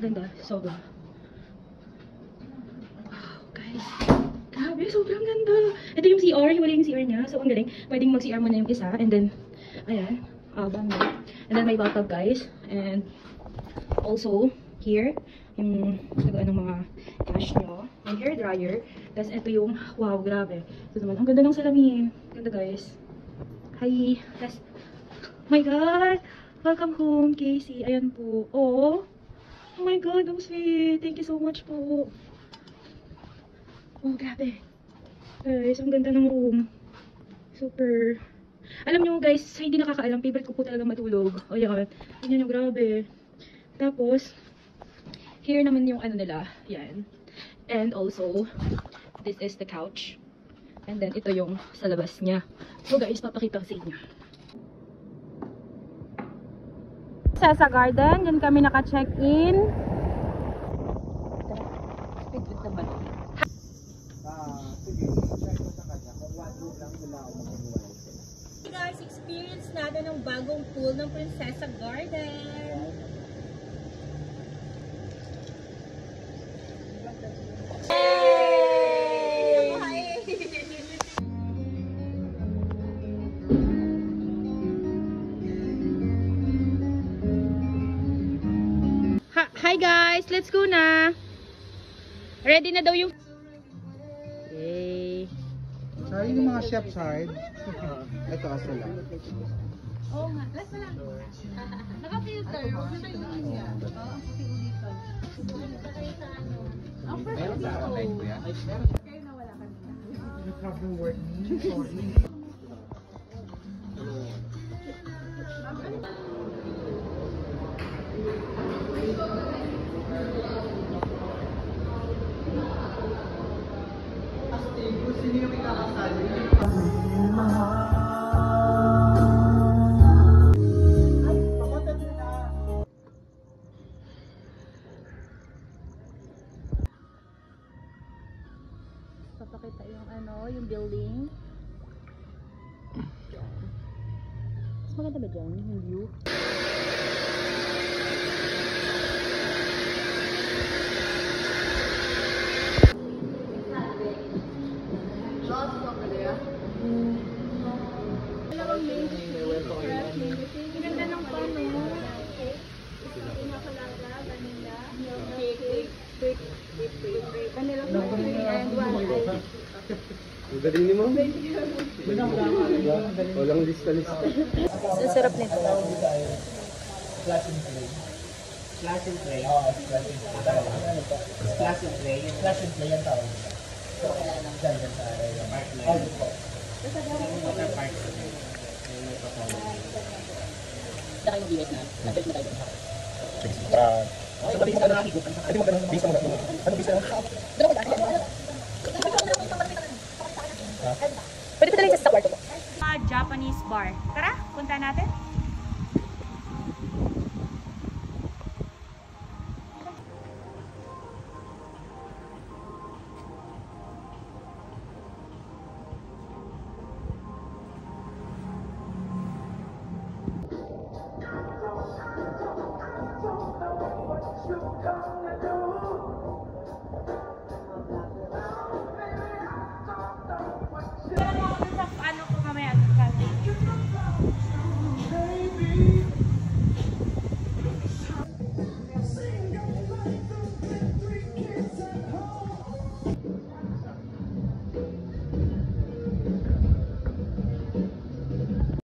Ganda. Sobra. Wow, guys. Grabe, sobrang ganda. Ito yung CR. Hiwalay yung CR niya. So, ang galing. Pwedeng mag-CR muna yung isa. And then, ayan. Banda. And then, may bathtub, guys. And, also, here, yung tagaan ng mga cash nyo. May hair dryer. Tapos, ito yung, wow, grabe. Ito naman, ang ganda ng salamin. Ganda, guys. Hi. Yes. Oh my God. Welcome home, Casey. Ayan po. Oh. Oh my God, ang sweet. Thank you so much po. Oh, grabe. Guys, ang ganda ng room. Super. Alam nyo, guys, hindi nakakaalam. Favorite ko po talaga matulog. Oh, yan. Yan yung grabe. Tapos, here naman yung ano nila. Yan. And also, this is the couch. And then, ito yung sa labas niya. So, guys, papakita ko sa inyo. Sa garden, dyan kami naka-check-in. Speed naman. Sige, check ko sa kanya kung 1 room lang sila o mag-iwalay sila. Hey guys, experience natin ang bagong pool ng Princesa Garden. Hi guys, let's go na. Ready na daw yung yay. Sorry yung mga chef side. Ito asa lang. Oo nga, last na lang. Naka-filter. Huwag na tayo lang siya. Oo, ang puti dito. Ang first Meron sa online ko yan. kayo na wala kanina. You have the word me, sorry. Sino yung ikakasali? Papakita yung ano, yung building. Mas maganda ba dyan yung view? Ganda ng pano. Pinakalaga, vanilla, cake, vanilla coffee, and one ice. Ang galing ni Ma'am. Walang lista-lista. Ang sarap nito. Class and play. Class and play. Oo, class and play. Class and play. Yung class and play ang tawag. Diyan sa area. Park line. Water park. Saka yung giwit na. Nag-belt na tayo. Ano bis na? Ano bis na? Pwede ko talaga sa kwarto ko. Japanese bar. Tara, punta natin.